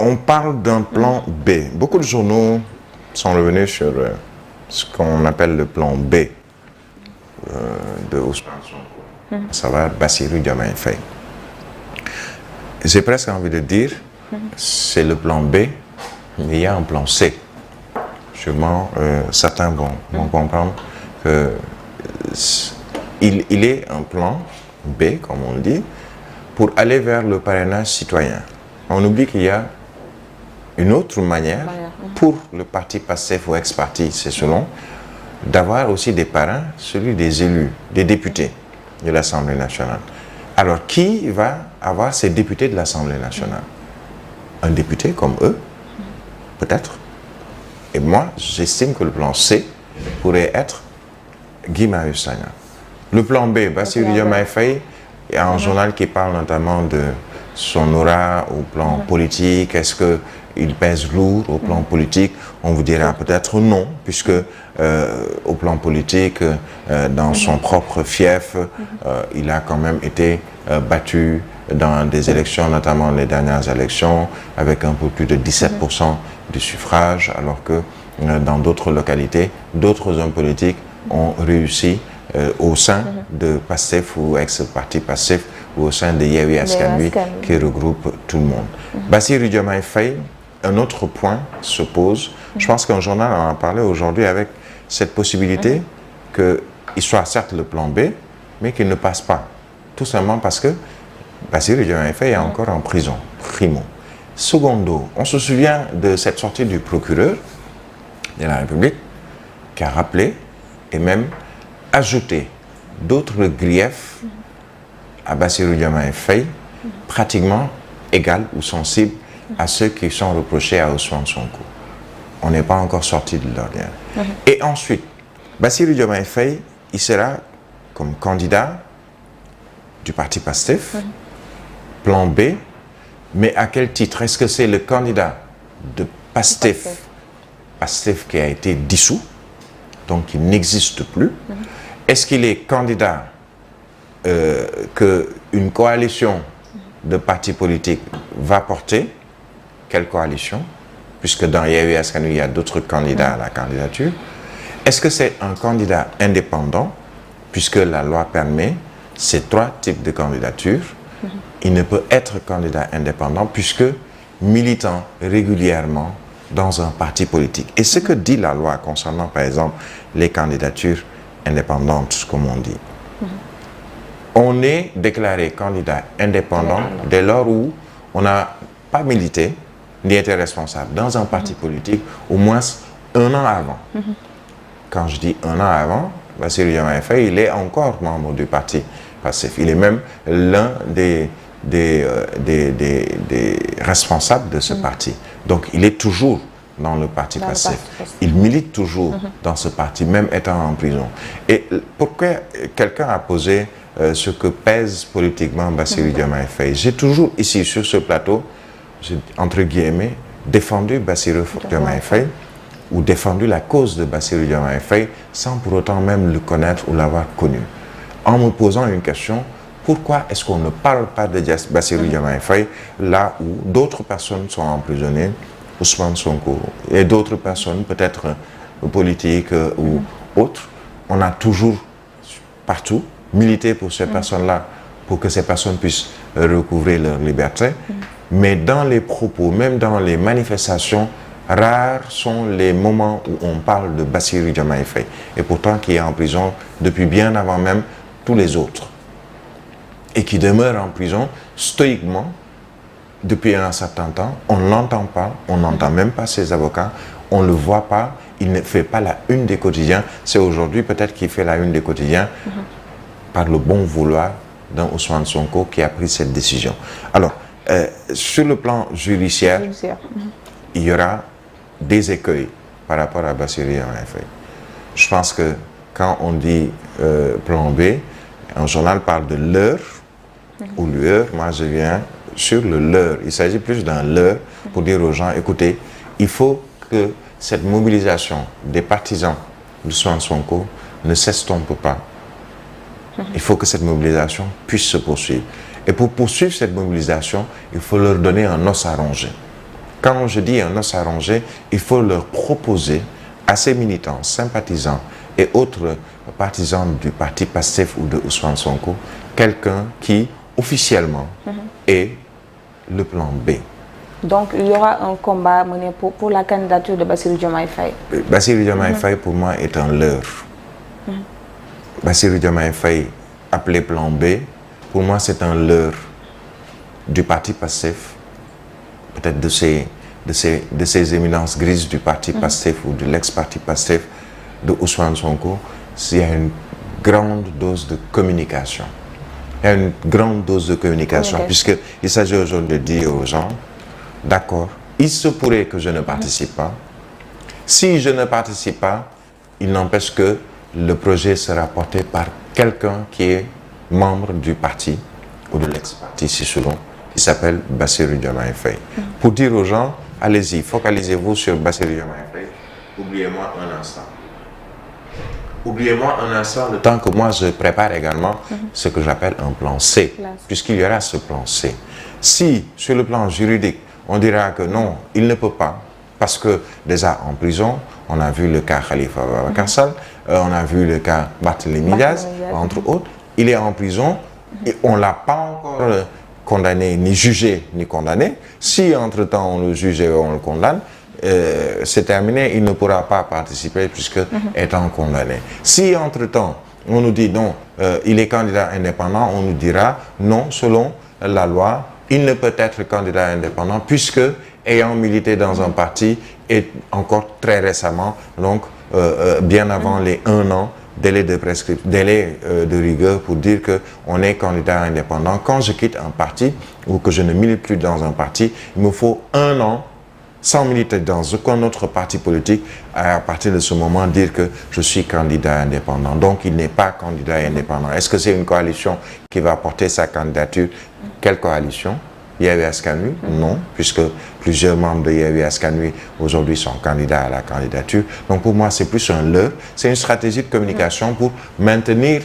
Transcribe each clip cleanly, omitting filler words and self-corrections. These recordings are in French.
On parle d'un plan B. Beaucoup de journaux sont revenus sur ce qu'on appelle le plan B de Ousmane Sonko. Ça va, Bassirou Diomaye Faye. J'ai presque envie de dire, c'est le plan B, mais il y a un plan C. Sûrement, certains vont comprendre que il est un plan B, comme on le dit, pour aller vers le parrainage citoyen. On oublie qu'il y a une autre manière pour le parti PASTEF ou ex-parti, c'est selon, d'avoir aussi des parrains, celui des élus, des députés de l'Assemblée nationale. Alors, qui va avoir ces députés de l'Assemblée nationale? Un député comme eux, peut-être. Et moi, j'estime que le plan C pourrait être Guy Marius Sagna. Le plan B, Bassirou Diomaye Faye, il y a un journal qui parle notamment de son aura au plan politique. Est-ce qu'il pèse lourd au plan politique? On vous dira peut-être non, puisque au plan politique, dans son propre fief, il a quand même été battu dans des élections, notamment les dernières élections, avec un peu plus de 17% du suffrage, alors que dans d'autres localités, d'autres hommes politiques ont réussi au sein de PASTEF ou ex-parti PASTEF ou au sein de Yewwi Askan Wi qui regroupe tout le monde. Bassirou Diomaye Faye, un autre point se pose. Je pense qu'un journal en a parlé aujourd'hui avec cette possibilité qu'il soit certes le plan B, mais qu'il ne passe pas. Tout simplement parce que Bassirou Diomaye Faye est encore en prison. Primo. Secondo, on se souvient de cette sortie du procureur de la République qui a rappelé et même ajouté d'autres griefs à Bassirou Diomaye Faye, pratiquement égales ou sensibles à ceux qui sont reprochés à Ousmane Sonko. On n'est pas encore sorti de l'ordinaire. Et ensuite, Bassirou Diomaye Faye, il sera comme candidat du parti PASTEF, plan B, mais à quel titre? Est-ce que c'est le candidat de PASTEF, PASTEF qui a été dissous, donc qui n'existe plus? Est-ce qu'il est candidat qu'une coalition de partis politiques va porter? Quelle coalition? Puisque dans Yewwi Askan Wi, il y a d'autres candidats à la candidature. Est-ce que c'est un candidat indépendant? Puisque la loi permet ces trois types de candidatures. Il ne peut être candidat indépendant puisque militant régulièrement dans un parti politique. Et ce que dit la loi concernant, par exemple, les candidatures indépendantes, comme on dit. On est déclaré candidat indépendant dès lors où on n'a pas milité ni été responsable dans un parti politique au moins un an avant. Quand je dis un an avant, Bassirou Diomaye Faye, il est encore membre du parti PASTEF. Il est même l'un des responsables de ce parti. Donc il est toujours dans le parti PASTEF. Il milite toujours dans ce parti, même étant en prison. Et pourquoi quelqu'un a posé ce que pèse politiquement Bassirou Diomaye Faye? J'ai toujours ici sur ce plateau, entre guillemets, défendu Bassirou Diomaye Faye ou défendu la cause de Bassirou Diomaye Faye sans pour autant même le connaître ou l'avoir connu. En me posant une question, pourquoi est-ce qu'on ne parle pas de Bassirou Diomaye Faye là où d'autres personnes sont emprisonnées, Ousmane Sonko et d'autres personnes peut-être politiques ou autres? On a toujours partout milité pour ces personnes-là, pour que ces personnes puissent recouvrer leur liberté. Mais dans les propos, même dans les manifestations, rares sont les moments où on parle de Bassirou Diomaye Faye. Et pourtant qui est en prison depuis bien avant même tous les autres. Et qui demeure en prison stoïquement depuis un certain temps. On ne l'entend pas, on n'entend même pas ses avocats, on ne le voit pas, il ne fait pas la une des quotidiens. C'est aujourd'hui peut-être qu'il fait la une des quotidiens par le bon vouloir d'un Ousmane Sonko qui a pris cette décision. Alors, sur le plan judiciaire, il y aura des écueils par rapport à Bassirou Diomaye Faye. Je pense que quand on dit plan B, un journal parle de l'heure ou l'heure, moi je viens sur le leurre. Il s'agit plus d'un leurre pour dire aux gens, écoutez, il faut que cette mobilisation des partisans d'Ousmane Sonko ne s'estompe pas. Il faut que cette mobilisation puisse se poursuivre. Et pour poursuivre cette mobilisation, il faut leur donner un os à ronger. Quand je dis un os à ronger, il faut leur proposer à ces militants, sympathisants et autres partisans du parti PASTEF ou de Ousmane Sonko, quelqu'un qui, officiellement, est le plan B. Donc, il y aura un combat mené pour la candidature de Bassirou Diomaye Faye. Bassirou Diomaye Faye, pour moi, est un leurre. Bassirou Diomaye Faye, appelé plan B, pour moi, c'est un leurre du parti PASTEF, peut-être de ces éminences grises du parti PASTEF ou de l'ex-parti PASTEF de Ousmane Sonko. Il y a une grande dose de communication. Il y a une grande dose de communication, puisqu'il s'agit aujourd'hui de dire aux gens, d'accord, il se pourrait que je ne participe pas. Si je ne participe pas, il n'empêche que le projet sera porté par quelqu'un qui est membre du parti ou de l'ex-parti, si selon, qui s'appelle Bassirou Diomaye Faye. Pour dire aux gens, allez-y, focalisez-vous sur Bassirou Diomaye Faye. Oubliez-moi un instant. Oubliez-moi un instant, le temps que moi je prépare également ce que j'appelle un plan C, puisqu'il y aura ce plan C. Si, sur le plan juridique, on dira que non, il ne peut pas, parce que déjà en prison, on a vu le cas Khalifa Ababacar Sall, on a vu le cas Barthélémy Diaz, entre autres, il est en prison et on ne l'a pas encore condamné, ni jugé, ni condamné. Si entre-temps on le juge et on le condamne, c'est terminé, il ne pourra pas participer puisque étant condamné. Si entre-temps on nous dit non, il est candidat indépendant, on nous dira non, selon la loi, il ne peut être candidat indépendant puisque ayant milité dans un parti et encore très récemment, donc bien avant les 1 an, délai de prescription, délai de rigueur pour dire qu'on est candidat indépendant. Quand je quitte un parti ou que je ne milite plus dans un parti, il me faut 1 an sans militer dans aucun autre parti politique, à partir de ce moment, dire que je suis candidat indépendant. Donc, il n'est pas candidat indépendant. Est-ce que c'est une coalition qui va porter sa candidature? Quelle coalition? Yewwi Askan Wi? Non, puisque plusieurs membres de Yewwi Askan Wi aujourd'hui sont candidats à la candidature. Donc, pour moi, c'est plus un leurre. C'est une stratégie de communication pour maintenir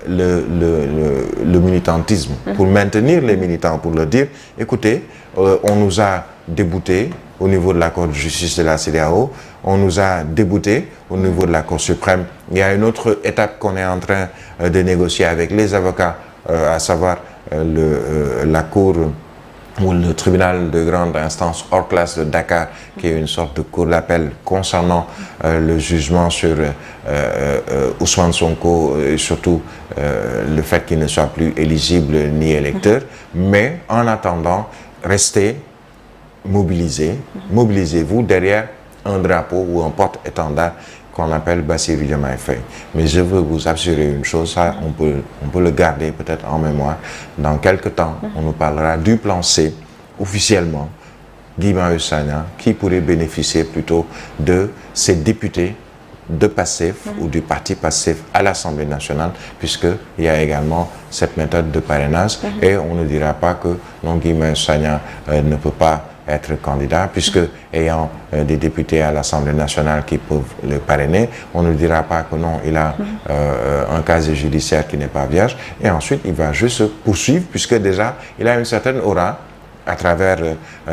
le militantisme, pour maintenir les militants, pour leur dire, écoutez, on nous a déboutés au niveau de la Cour de justice de la CEDEAO, on nous a déboutés au niveau de la Cour suprême. Il y a une autre étape qu'on est en train de négocier avec les avocats, à savoir la Cour ou le tribunal de grande instance hors classe de Dakar, qui est une sorte de cour d'appel concernant le jugement sur Ousmane Sonko et surtout le fait qu'il ne soit plus éligible ni électeur. Mais en attendant, restez mobilisés, mobilisez-vous derrière un drapeau ou un porte-étendard qu'on appelle Bassirou Diomaye Faye. Mais je veux vous assurer une chose, ça on peut le garder peut-être en mémoire. Dans quelques temps, on nous parlera du plan C, officiellement, Guy Marius Sagna, qui pourrait bénéficier plutôt de ces députés de PASTEF ou du parti PASTEF à l'Assemblée nationale, puisqu'il y a également cette méthode de parrainage et on ne dira pas que non, Guy Marius Sagna ne peut pas être candidat, puisque ayant des députés à l'Assemblée nationale qui peuvent le parrainer, on ne dira pas que non, il a un casier judiciaire qui n'est pas vierge, et ensuite il va juste poursuivre, puisque déjà il a une certaine aura à travers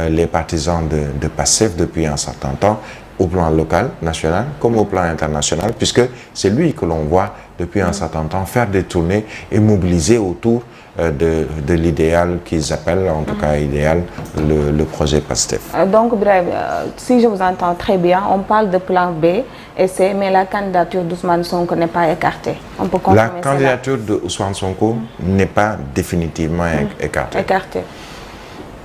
les partisans de PASTEF depuis un certain temps, au plan local, national, comme au plan international, puisque c'est lui que l'on voit depuis un certain temps faire des tournées et mobiliser autour de l'idéal qu'ils appellent, en tout cas idéal, le projet PASTEF. Donc, bref, si je vous entends très bien, on parle de plan B et C, mais la candidature d'Ousmane Sonko n'est pas écartée. On peut confirmer la candidature de Ousmane Sonko n'est pas définitivement écartée.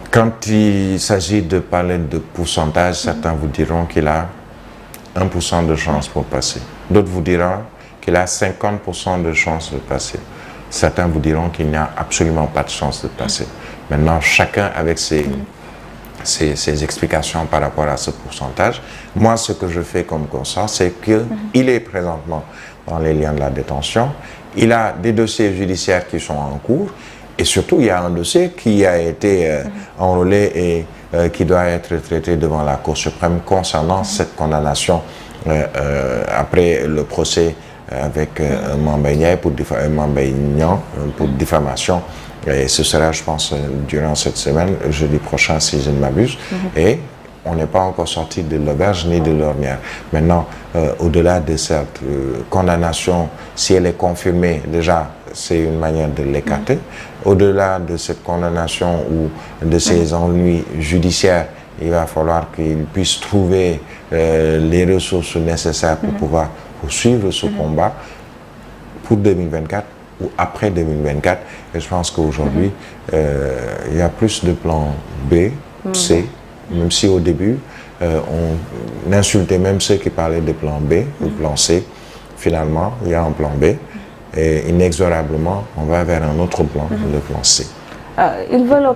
Quand il s'agit de parler de pourcentage, certains vous diront qu'il a 1% de chance pour passer. D'autres vous diront qu'il a 50% de chance de passer. Certains vous diront qu'il n'y a absolument pas de chance de passer. Maintenant, chacun avec ses explications par rapport à ce pourcentage. Moi, ce que je fais comme constat, c'est qu'il est présentement dans les liens de la détention. Il a des dossiers judiciaires qui sont en cours. Et surtout, il y a un dossier qui a été enrôlé et qui doit être traité devant la Cour suprême concernant cette condamnation après le procès avec Mame Mbaye Niang pour diffamation. Et ce sera, je pense, durant cette semaine, jeudi prochain, si je ne m'abuse. Et on n'est pas encore sorti de l'auberge ni de l'ornière. Maintenant, au-delà de cette condamnation, si elle est confirmée, déjà, c'est une manière de l'écarter. Au-delà de cette condamnation ou de ces ennuis judiciaires, il va falloir qu'il puisse trouver les ressources nécessaires pour pouvoir poursuivre ce combat pour 2024 ou après 2024. Et je pense qu'aujourd'hui, il y a plus de plan B, C, même si au début, on insultait même ceux qui parlaient de plan B ou plan C. Finalement, il y a un plan B et inexorablement, on va vers un autre plan, le plan C. Ils veulent